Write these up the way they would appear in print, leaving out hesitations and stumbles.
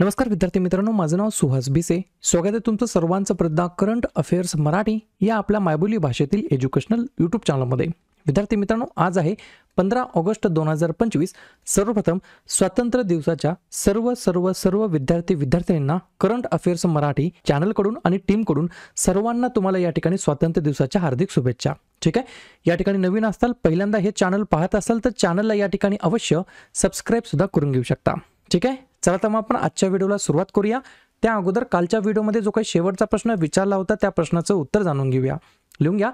नमस्कार विद्यार्थी मित्रांनो, माझं नाव सुहास भिसे. स्वागत आहे तुमचं सर्वांचं प्रज्ञा करंट अफेअर्स मराठी या आपल्या मायबोली भाषेतील एज्युकेशनल यूट्यूब चॅनलमध्ये. विद्यार्थी मित्रांनो, आज आहे 15 ऑगस्ट 2025. सर्वप्रथम स्वातंत्र्य दिवसाच्या सर्व विद्यार्थ्यांना करंट अफेअर्स मराठी चॅनलकडून आणि टीमकडून सर्वांना तुम्हाला या ठिकाणी स्वातंत्र्य दिवसाच्या हार्दिक शुभेच्छा. ठीक आहे. या ठिकाणी नवीन असाल, पहिल्यांदा हे चॅनल पाहत असाल तर चॅनलला या ठिकाणी अवश्य सबस्क्राईब सुद्धा करून घेऊ शकता. ठीक आहे. चला तर मग आपण आजच्या व्हिडिओला सुरुवात करूया. त्या अगोदर कालच्या व्हिडिओमध्ये जो काही शेवटचा प्रश्न विचारला होता त्या प्रश्नाचं उत्तर जाणून घेऊया. लिहून घ्या.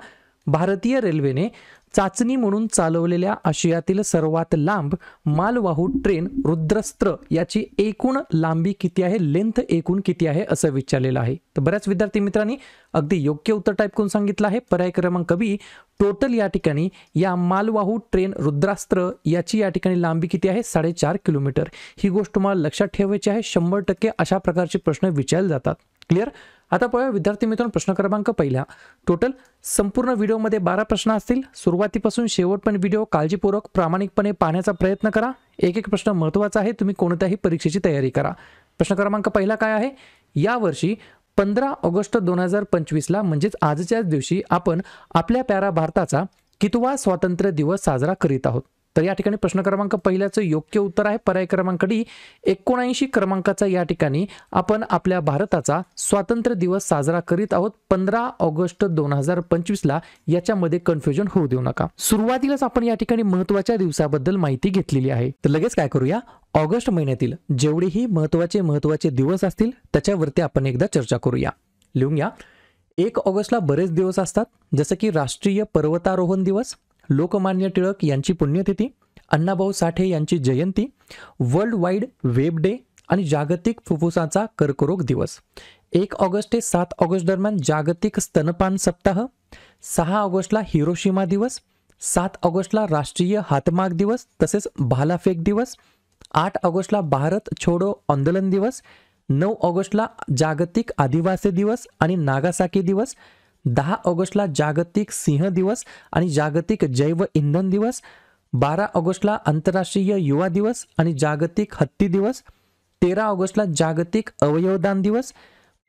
भारतीय रेल्वेने चाचणी म्हणून चालवलेल्या आशियातील सर्वात लांब मालवाहू ट्रेन रुद्रस्त्र याची एकूण लांबी किती आहे, लेंथ एकूण किती आहे असं विचारलेलं आहे. तर बऱ्याच विद्यार्थी मित्रांनी अगदी योग्य उत्तर टाईप करून सांगितलं आहे. पर्याय क्रमांक बी. टोटल या ठिकाणी या मालवाहू ट्रेन रुद्रास्त्र याची या ठिकाणी लांबी किती आहे, 4.5 किलोमीटर. ही गोष्ट तुम्हाला लक्षात ठेवायची आहे. 100% अशा प्रकारचे प्रश्न विचारले जातात. क्लिअर. आता पाहूया विद्यार्थी मित्रांनो प्रश्न क्रमांक पहिला. टोटल संपूर्ण व्हिडिओमध्ये 12 प्रश्न असतील. सुरुवातीपासून शेवटपर्यंत व्हिडिओ काळजीपूर्वक प्रामाणिकपणे पाहण्याचा प्रयत्न करा. एक एक प्रश्न महत्त्वाचा आहे. तुम्ही कोणत्याही परीक्षेची तयारी करा. प्रश्न क्रमांक पहिला काय आहे. यावर्षी 15 ऑगस्ट 2025ला म्हणजेच आजच्याच दिवशी आपण आपल्या प्यारा भारताचा कितवा स्वातंत्र्य दिवस साजरा करीत आहोत. तर या ठिकाणी प्रश्न क्रमांक पहिल्याचं योग्य उत्तर आहे पर्याय क्रमांक डी. 79 क्रमांकाचा या ठिकाणी आपण आपल्या भारताचा स्वातंत्र्य दिवस साजरा करीत आहोत 15 ऑगस्ट 2025ला. याच्यामध्ये कन्फ्युजन होऊ देऊ नका. सुरुवातीलाच आपण या ठिकाणी महत्त्वाच्या दिवसाबद्दल माहिती घेतलेली आहे. तर लगेच काय करूया, ऑगस्ट महिन्यातील जेवढेही महत्त्वाचे दिवस असतील त्याच्यावरती आपण एकदा चर्चा करूया. लिहून घ्या. 1 ऑगस्टला बरेच दिवस असतात, जसं की राष्ट्रीय पर्वतारोहण दिवस, लोकमान्य टिळक यांची पुण्यतिथी, अण्णाभाऊ साठे यांची जयंती, वर्ल्ड वाईड वेब डे आणि जागतिक फुफ्फुसाचा कर्करोग दिवस. 1 ऑगस्ट ते 7 ऑगस्ट दरम्यान जागतिक स्तनपान सप्ताह, 6 ऑगस्टला हिरोशिमा दिवस, 7 ऑगस्टला राष्ट्रीय हातमाग दिवस तसेच भालाफेक दिवस, 8 ऑगस्टला भारत छोडो आंदोलन दिवस, 9 ऑगस्टला जागतिक आदिवासी दिवस आणि नागासाकी दिवस, 10 ऑगस्टला जागतिक सिंह दिवस आणि जागतिक जैव इंधन दिवस, 12 ऑगस्टला आंतरराष्ट्रीय युवा दिवस आणि जागतिक हत्ती दिवस, 13 ऑगस्टला जागतिक अवयवदान दिवस,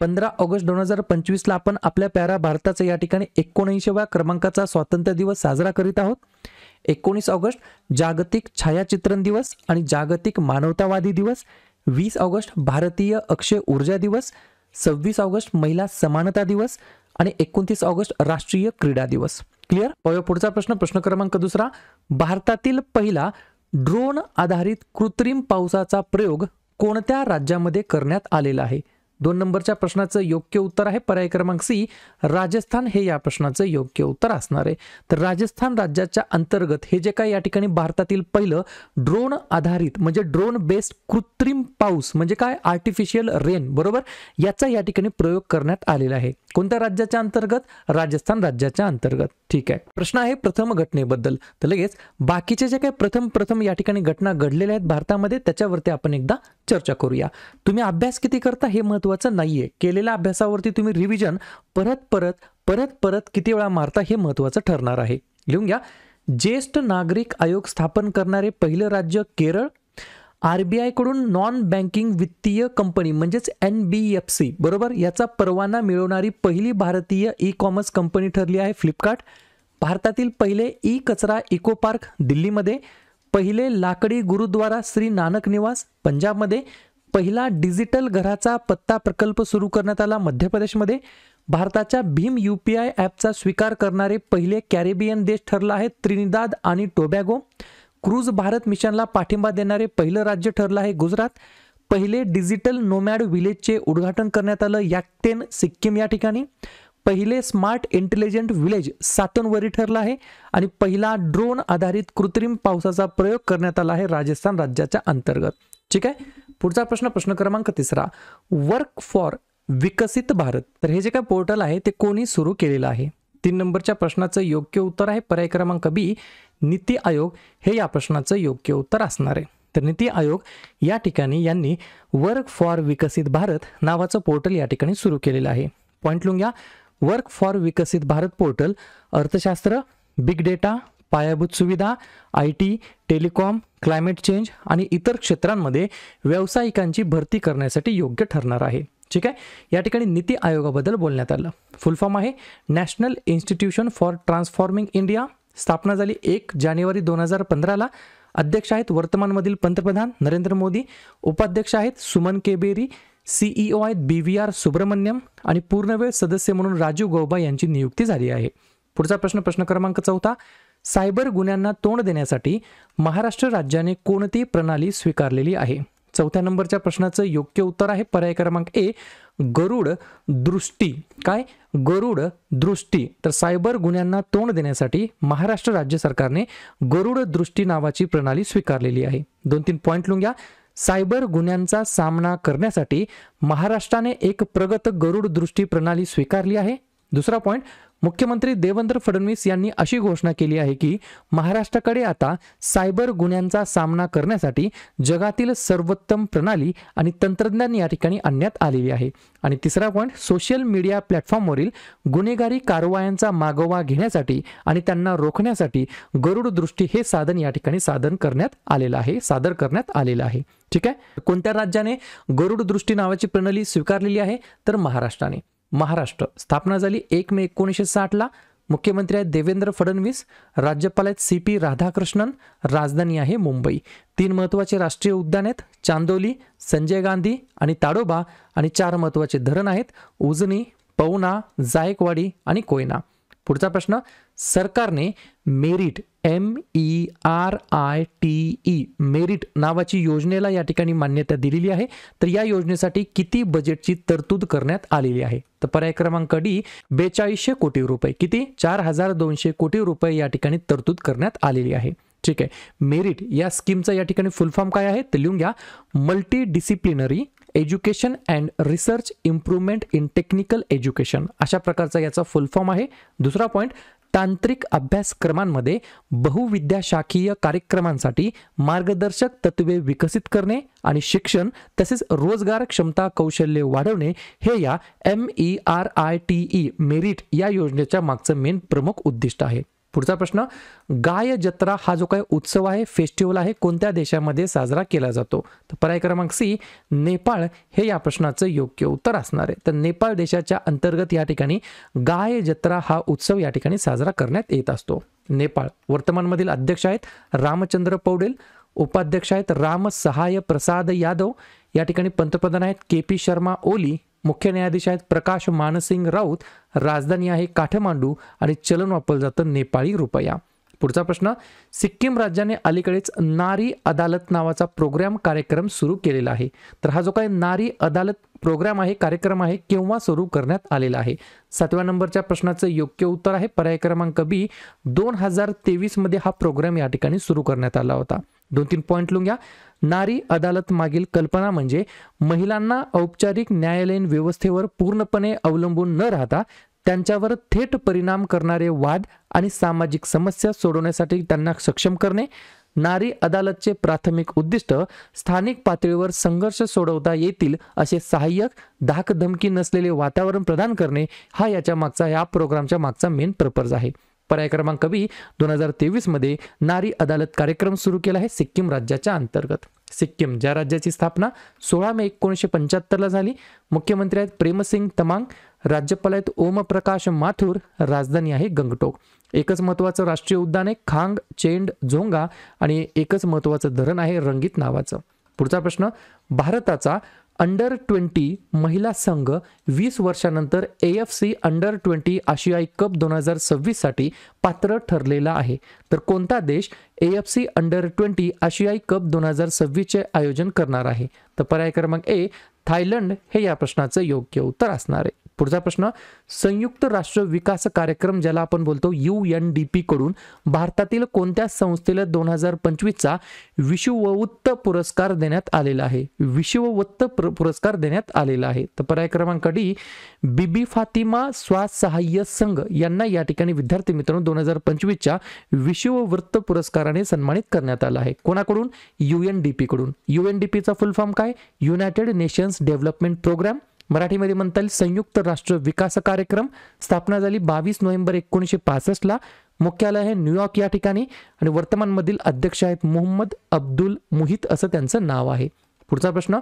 15 ऑगस्ट 2025ला आपण आपल्या प्यारा भारताचा या ठिकाणी 79व्या क्रमांकाचा स्वातंत्र्य दिवस साजरा करीत आहोत. 19 ऑगस्ट जागतिक छायाचित्रण दिवस आणि जागतिक मानवतावादी दिवस, 20 ऑगस्ट भारतीय अक्षय ऊर्जा दिवस, 26 ऑगस्ट महिला समानता दिवस आणि 29 ऑगस्ट राष्ट्रीय क्रीडा दिवस. क्लिअर. पुढचा प्रश्न, प्रश्न क्रमांक दुसरा. भारतातील पहिला ड्रोन आधारित कृत्रिम पावसाचा प्रयोग कोणत्या राज्यामध्ये करण्यात आलेला आहे. 2 नंबरच्या प्रश्नाचं योग्य उत्तर आहे पर्याय क्रमांक सी. राजस्थान हे या प्रश्नाचं योग्य उत्तर असणार आहे. तर राजस्थान राज्याच्या अंतर्गत हे जे काही या ठिकाणी भारतातील पहिलं ड्रोन आधारित म्हणजे ड्रोन बेस्ड कृत्रिम पाऊस म्हणजे काय, आर्टिफिशियल रेन, बरोबर, याचा या ठिकाणी प्रयोग करण्यात आलेला आहे. कोणत्या राज्याच्या अंतर्गत, राजस्थान राज्याच्या अंतर्गत. ठीक आहे. प्रश्न आहे प्रथम घटनेबद्दल. तर लगेच बाकीचे जे काही प्रथम या ठिकाणी घटना घडलेल्या आहेत भारतामध्ये त्याच्यावरती आपण एकदा चर्चा करूया. तुम्ही अभ्यास किती करता हे महत्त्वाचं नाहीये. केलेल्या अभ्यासावरती तुम्ही रिव्हिजन परत किती वेळा मारता हे महत्त्वाचं ठरणार आहे. लिहून घ्या. ज्येष्ठ नागरिक आयोग स्थापन करणारे पहिलं राज्य केरळ. RBI कडून नॉन बँकिंग वित्तीय कंपनी म्हणजेच NBFC, बरोबर, याचा परवाना मिळवणारी पहिली भारतीय ई कॉमर्स कंपनी ठरली आहे फ्लिपकार्ट. भारतातील पहिले ई कचरा इको पार्क दिल्लीमध्ये. पहिले लाकडी गुरुद्वारा श्री नानक निवास पंजाबमध्ये. पहिला डिजिटल घराचा पत्ता प्रकल्प सुरू करण्यात आला मध्य प्रदेशमध्ये. भारताच्या भीम UPI ॲपचा स्वीकार करणारे पहिले कॅरेबियन देश ठरला आहे त्रिनिदाद आणि टोबॅगो. क्रूज भारत मिशनला पाठिंबा देणारे पहिलं राज्य ठरलं आहे गुजरात. पहिले डिजिटल नोमॅड विलेजचे उद्घाटन करण्यात आलं याक्तेन सिक्कीम या ठिकाणी. पहिले स्मार्ट इंटेलिजंट विलेज सातनवरी ठरला आहे. आणि पहिला ड्रोन आधारित कृत्रिम पावसाचा प्रयोग करण्यात आला आहे राजस्थान राज्याच्या अंतर्गत. ठीक आहे. पुढचा प्रश्न, प्रश्न क्रमांक तिसरा. वर्क फॉर विकसित भारत, तर हे जे काय पोर्टल आहे ते कोणी सुरू केलेलं आहे. 3 नंबरच्या प्रश्नाचं योग्य उत्तर आहे पर्याय क्रमांक बी. नीती आयोग हे या प्रश्नाचं योग्य उत्तर असणार आहे. तर नीती आयोग या ठिकाणी यांनी वर्क फॉर विकसित भारत नावाचं पोर्टल या ठिकाणी सुरू केलेलं आहे. पॉईंट लिहून घ्या. वर्क फॉर विकसित भारत पोर्टल अर्थशास्त्र, बिग डेटा, पायाभूत सुविधा, IT, टेलिकॉम, क्लायमेट चेंज आणि इतर क्षेत्रांमध्ये व्यावसायिकांची भरती करण्यासाठी योग्य ठरणार आहे. ठीक आहे. या ठिकाणी नीती आयोगाबद्दल बोलण्यात आलं. फुल फॉर्म आहे national institution for transforming India. स्थापना झाली 1 जानेवारी 2015ला. अध्यक्ष आहेत वर्तमानमधील पंतप्रधान नरेंद्र मोदी. उपाध्यक्ष आहेत सुमन केबेरी. CEO आहेत BVR सुब्रमण्यम आणि पूर्णवेळ सदस्य म्हणून राजीव गौबा यांची नियुक्ती झाली आहे. पुढचा प्रश्न क्रमांक 4. सायबर गुन्ह्यांना तोंड देण्यासाठी महाराष्ट्र राज्याने कोणती प्रणाली स्वीकारलेली आहे? 4थ्या नंबरच्या प्रश्नाचं योग्य उत्तर आहे पर्याय क्रमांक A गरुड दृष्टी. काय? गरुड दृष्टी. तर सायबर गुन्ह्यांना तोंड देण्यासाठी महाराष्ट्र राज्य सरकारने गरुड दृष्टी नावाची प्रणाली स्वीकारलेली आहे. 2-3 पॉईंट लिहून घ्या. सायबर गुन्ह्यांचा सामना करण्यासाठी महाराष्ट्राने एक प्रगत गरुड दृष्टी प्रणाली स्वीकारली आहे. दुसरा पॉईंट, मुख्यमंत्री देवेंद्र फडणवीस यांनी अशी घोषणा केली आहे की महाराष्ट्राकडे आता सायबर गुन्ह्यांचा सामना करण्यासाठी जगातील सर्वोत्तम प्रणाली आणि तंत्रज्ञान या ठिकाणी आणण्यात आलेली आहे. आणि तिसरा पॉईंट, सोशल मीडिया प्लॅटफॉर्मवरील गुन्हेगारी कारवायांचा मागोवा घेण्यासाठी आणि त्यांना रोखण्यासाठी गरुड दृष्टी हे साधन या ठिकाणी सादर करण्यात आलेलं आहे. ठीक आहे. कोणत्या राज्याने गरुड दृष्टी नावाची प्रणाली स्वीकारलेली आहे? तर महाराष्ट्राने. महाराष्ट्र. स्थापना झाली 1 मे 1960ला. मुख्यमंत्री आहेत देवेंद्र फडणवीस. राज्यपाल आहेत CP राधाकृष्णन. राजधानी आहे मुंबई. 3 महत्त्वाचे राष्ट्रीय उद्यान आहेत चांदोली, संजय गांधी आणि ताडोबा. आणि 4 महत्त्वाचे धरण आहेत उजनी, पवना, जायकवाडी आणि कोयना. पुढचा प्रश्न, सरकारने मेरिट MERIT मेरिट नावाची योजनेला या ठिकाणी मान्यता दिलेली आहे. तर या योजनेसाठी किती बजेटची तरतूद करण्यात आलेली आहे? तर पर्याय क्रमांक D 4200 कोटी रुपये. किती? 4200 कोटी रुपये या ठिकाणी तरतूद करण्यात आलेली आहे. ठीक आहे. मेरिट या स्कीमचा या ठिकाणी फुल फॉर्म काय आहे? तर लिहून घ्या. Multi disciplinary education and research improvement in technical education अशा प्रकारचा याचा फुल फॉर्म आहे. दुसरा पॉईंट, तांत्रिक अभ्यासक्रमांमध्ये बहुविद्याशाखीय कार्यक्रमांसाठी मार्गदर्शक तत्वे विकसित करणे आणि शिक्षण तसेच रोजगार क्षमता कौशल्य वाढवणे हे या MERIT मेरिट या योजनेच्या मागचं मेन प्रमुख उद्दिष्ट आहे. पुढचा प्रश्न, गाय जत्रा हा जो काही उत्सव आहे, फेस्टिवल आहे, कोणत्या देशामध्ये साजरा केला जातो? तर पर्याय क्रमांक C नेपाळ हे या प्रश्नाचं योग्य उत्तर असणार आहे. तर नेपाळ देशाच्या अंतर्गत या ठिकाणी गाय जत्रा हा उत्सव या ठिकाणी साजरा करण्यात येत असतो. नेपाळ. वर्तमानमधील अध्यक्ष आहेत रामचंद्र पौडेल. उपाध्यक्ष आहेत राम सहाय प्रसाद यादव. या ठिकाणी पंतप्रधान आहेत KP शर्मा ओली. मुख्य न्यायाधीश आहेत प्रकाश मानसिंग राऊत. राजधानी आहे काठमांडू आणि चलन वापरलं जातं नेपाळी रुपया. पुढचा प्रश्न, सिक्कीम राज्याने अलीकडेच नारी अदालत नावाचा कार्यक्रम सुरू केलेला आहे. तर हा जो काही नारी अदालत कार्यक्रम आहे केव्हा सुरू करण्यात आलेला आहे? 7व्या नंबरच्या प्रश्नाचं योग्य उत्तर आहे पर्याय क्रमांक B 2023 मध्ये हा प्रोग्राम या ठिकाणी सुरू करण्यात आला होता. 2-3 पॉईंट लिहून घ्या. नारी अदालत मागील कल्पना म्हणजे महिलांना औपचारिक न्यायालयीन व्यवस्थेवर पूर्णपणे अवलंबून न राहता त्यांच्यावर थेट परिणाम करणारे वाद आणि सामाजिक समस्या सोडवण्यासाठी त्यांना सक्षम करणे. नारी अदालतचे प्राथमिक उद्दिष्ट स्थानिक पातळीवर संघर्ष सोडवता येतील असे सहाय्यक, धाकधमकी नसलेले वातावरण प्रदान करणे हा या प्रोग्रामच्या मागचा मेन पर्पज आहे. पर्याय क्रमांक B 2023 मध्ये नारी अदालत कार्यक्रम सुरू केला आहे सिक्कीम राज्याच्या अंतर्गत. सिक्कीम ज्या राज्याची स्थापना 16 मे 1975ला झाली. मुख्यमंत्री आहेत प्रेमसिंग तमांग. राज्यपाल आहेत ओमप्रकाश माथुर. राजधानी आहे गंगटोक. एकच महत्त्वाचं राष्ट्रीय उद्यान आहे खांग चेंड झोंगा आणि एकच महत्त्वाचं धरण आहे रंगीत नावाचं. पुढचा प्रश्न, भारताचा अंडर-20 महिला संघ 20 वर्षानंतर AFC अंडर-20 आशियाई कप 2026 साठी पात्र ठरलेला आहे. तर कोणता देश AFC अंडर-20 आशियाई कप 2026 चे आयोजन करणार आहे? तर पर्याय क्रमांक A थायलंड हे या प्रश्नाचं योग्य उत्तर असणार आहे. पुढचा प्रश्न, संयुक्त राष्ट्र विकास कार्यक्रम ज्याला आपण बोलतो UNDP कडून भारतातील कोणत्या संस्थेला 2025चा विश्ववृत्त पुरस्कार देण्यात आलेला आहे? विश्ववृत्त पुरस्कार देण्यात आलेला आहे. तर पर्याय क्रमांक D बीबी फातिमा स्वसहाय्य संघ यांना या ठिकाणी विद्यार्थी मित्रांनो 2025च्या विश्ववृत्त पुरस्काराने सन्मानित करण्यात आलं आहे. कोणाकडून? UNDP कडून. UNDP चा फुल फॉर्म काय? United Nations Development Programme. मराठीमध्ये म्हणता येईल संयुक्त राष्ट्र विकास कार्यक्रम, स्थापना झाली 22 नोव्हेंबर 1965 ला, मुख्यालय आहे न्यूयॉर्क या ठिकाणी आणि वर्तमानमधील अध्यक्ष आहेत मोहम्मद अब्दुल मुहित असं त्यांचं नाव आहे. पुढचा प्रश्न,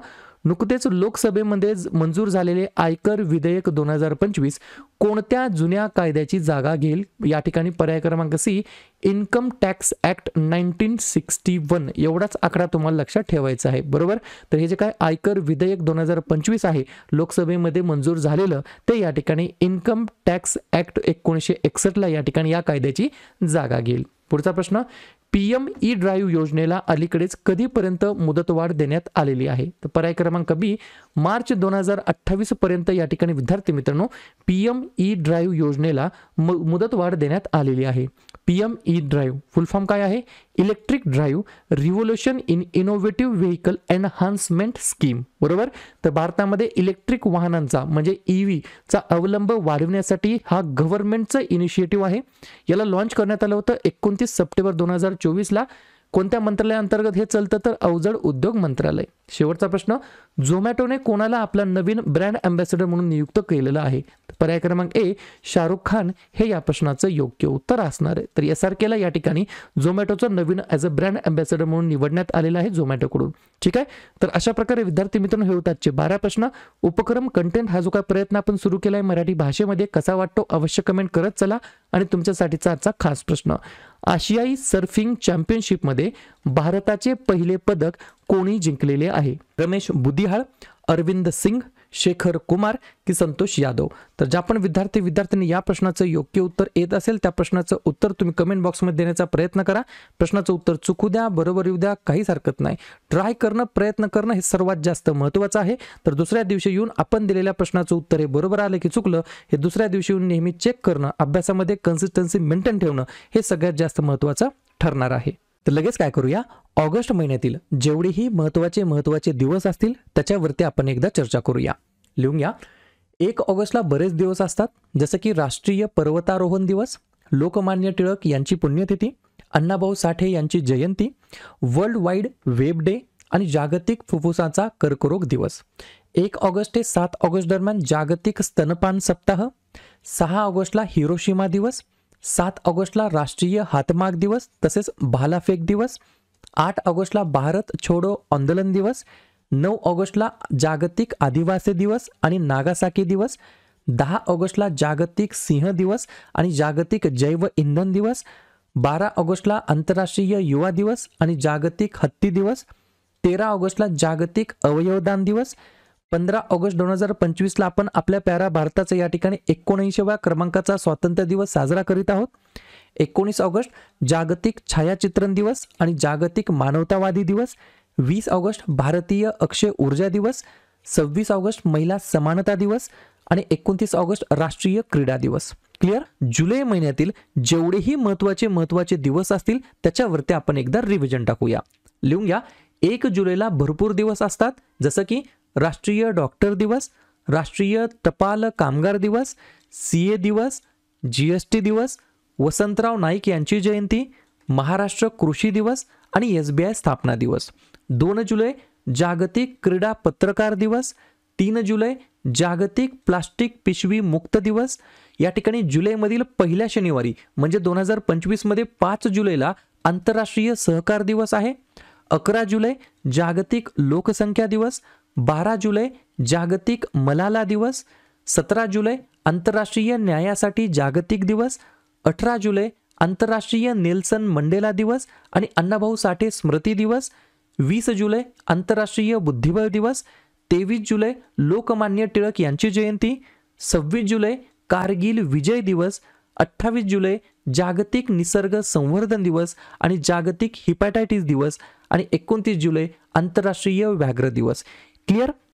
नुकतेच लोकसभेमध्ये मंजूर झालेले आयकर विधेयक 2025 कोणत्या जुन्या कायद्याची जागा घेईल? या ठिकाणी पर्याय क्रमांक सी इन्कम टॅक्स ऍक्ट 1961 एवढाच आकडा तुम्हाला लक्षात ठेवायचा आहे. बरोबर, तर हे जे काय आयकर विधेयक 2025 आहे लोकसभेमध्ये मंजूर झालेलं ते या ठिकाणी इन्कम टॅक्स ऍक्ट 1961 ला या ठिकाणी या कायद्याची जागा घेईल. पुढचा प्रश्न, PM ई-ड्राईव्ह योजनेला अलीकडेच कधीपर्यंत मुदतवाढ देण्यात आलेली आहे? तर पर्याय क्रमांक बी मार्च 2028 पर्यंत या ठिकाणी विद्यार्थी मित्रांनो PM ई-ड्राईव्ह योजनेला मुदतवाढ देण्यात आलेली आहे. PM ई-ड्राईव्ह फुल फॉर्म काय आहे? Electric drive revolution in innovative vehicle enhancement scheme. बरोबर, तर भारतामध्ये इलेक्ट्रिक वाहनांचा म्हणजे EV चा अवलंब वाढवण्यासाठी हा गव्हर्नमेंटचं इनिशिएटिव्ह आहे. याला लॉन्च करण्यात आलं होतं 29 सप्टेंबर 2024 ला. कोणत्या मंत्रालयाअंतर्गत हे चालतं? तर अवजड उद्योग मंत्रालय. शेवटचा प्रश्न, झोमॅटोने कोणाला आपला नवीन ब्रँड अँबॅसेडर म्हणून नियुक्त केलेलं आहे? पर्याय क्रमांक ए शाहरुख खान हे या प्रश्नाचं योग्य उत्तर असणार आहे. तर SRKला या ठिकाणी झोमॅटोचं नवीन ॲज अ ब्रँड अँबॅसेडर म्हणून निवडण्यात आलेलं आहे झोमॅटोकडून. ठीक आहे, तर अशा प्रकारे विद्यार्थी मित्रांनो हे होतात 12 प्रश्न. उपक्रम कंटेंट हा जो काय प्रयत्न आपण सुरू केलाय मराठी भाषेमध्ये कसा वाटतो अवश्य कमेंट करत चला. आणि तुमच्यासाठीचा आजचा खास प्रश्न, आशियाई सर्फिंग चॅम्पियनशिपमध्ये भारताचे पहिले पदक कोणी जिंकलेले आहे? रमेश बुदिहाळ, अरविंद सिंग, शेखर कुमार की संतोष यादव? तर ज्या पण विद्यार्थ्यांनी या प्रश्नाचं योग्य उत्तर येत असेल त्या प्रश्नाचं उत्तर तुम्ही कमेंट बॉक्समध्ये देण्याचा प्रयत्न करा. प्रश्नाचं उत्तर चुकू द्या, बरोबर येऊ द्या, काहीच हरकत नाही. ट्राय करणं, प्रयत्न करणं हे सर्वात जास्त महत्त्वाचं आहे. तर दुसऱ्या दिवशी येऊन आपण दिलेल्या प्रश्नाचं उत्तर हे बरोबर आलं की चुकलं हे दुसऱ्या दिवशी येऊन नेहमी चेक करणं, अभ्यासामध्ये कन्सिस्टन्सी मेंटेन ठेवणं हे सगळ्यात जास्त महत्त्वाचं ठरणार आहे. तर लगेच काय करूया, ऑगस्ट महिन्यातील जेवढेही महत्त्वाचे दिवस असतील त्याच्यावरती आपण एकदा चर्चा करूया. लिहून घ्या. 1 ऑगस्टला बरेच दिवस असतात, जसं की राष्ट्रीय पर्वतारोहण दिवस, लोकमान्य टिळक यांची पुण्यतिथी, अण्णाभाऊ साठे यांची जयंती, वर्ल्ड वाईड वेब डे आणि जागतिक फुफ्फुसाचा कर्करोग दिवस. 1 ऑगस्ट ते 7 ऑगस्ट दरम्यान जागतिक स्तनपान सप्ताह, 6 ऑगस्टला हिरोशिमा दिवस, 7 ऑगस्टला राष्ट्रीय हातमाग दिवस तसेच भालाफेक दिवस, 8 ऑगस्टला भारत छोडो आंदोलन दिवस, 9 ऑगस्टला जागतिक आदिवासी दिवस आणि नागासाकी दिवस, 10 ऑगस्टला जागतिक सिंह दिवस आणि जागतिक जैव इंधन दिवस, 12 ऑगस्टला आंतरराष्ट्रीय युवा दिवस आणि जागतिक हत्ती दिवस, 13 ऑगस्टला जागतिक अवयवदान दिवस, 15 ऑगस्ट 2025 ला आपण आपल्या प्यारा भारताचा या ठिकाणी 79व्या क्रमांकाचा स्वातंत्र्य दिवस साजरा करीत आहोत. 19 ऑगस्ट जागतिक छायाचित्रण दिवस आणि जागतिक मानवतावादी दिवस, 20 ऑगस्ट भारतीय अक्षय ऊर्जा दिवस, 26 ऑगस्ट महिला समानता दिवस आणि 29 ऑगस्ट राष्ट्रीय क्रीडा दिवस. क्लिअर? जुलै महिन्यातील जेवढेही महत्त्वाचे दिवस असतील त्याच्यावरती आपण एकदा रिव्हिजन टाकूया. लिहून घ्या. 1 जुलैला भरपूर दिवस असतात, जसं की राष्ट्रीय डॉक्टर दिवस, राष्ट्रीय टपाल कामगार दिवस, CA दिवस, GST दिवस, वसंतराव नाईक यांची जयंती, महाराष्ट्र कृषी दिवस आणि SBI स्थापना दिवस. 2 जुलै जागतिक क्रीडा पत्रकार दिवस, 3 जुलै जागतिक प्लास्टिक पिशवी मुक्त दिवस. या ठिकाणी जुलैमधील पहिल्या शनिवारी म्हणजे 2025 मध्ये 5 जुलैला आंतरराष्ट्रीय सहकार दिवस आहे. 11 जुलै जागतिक लोकसंख्या दिवस, 12 जुलै जागतिक मलाला दिवस, 17 जुलै आंतरराष्ट्रीय न्यायासाठी जागतिक दिवस, 18 जुलै आंतरराष्ट्रीय नेल्सन मंडेला दिवस आणि अण्णाभाऊ साठे स्मृती दिवस, 20 जुलै आंतरराष्ट्रीय बुद्धिबळ दिवस, 23 जुलै लोकमान्य टिळक यांची जयंती, 26 जुलै कारगिल विजय दिवस, 28 जुलै जागतिक निसर्ग संवर्धन दिवस आणि जागतिक हिपॅटायटिस दिवस आणि 29 जुलै आंतरराष्ट्रीय व्याघ्र दिवस. क्लिअर?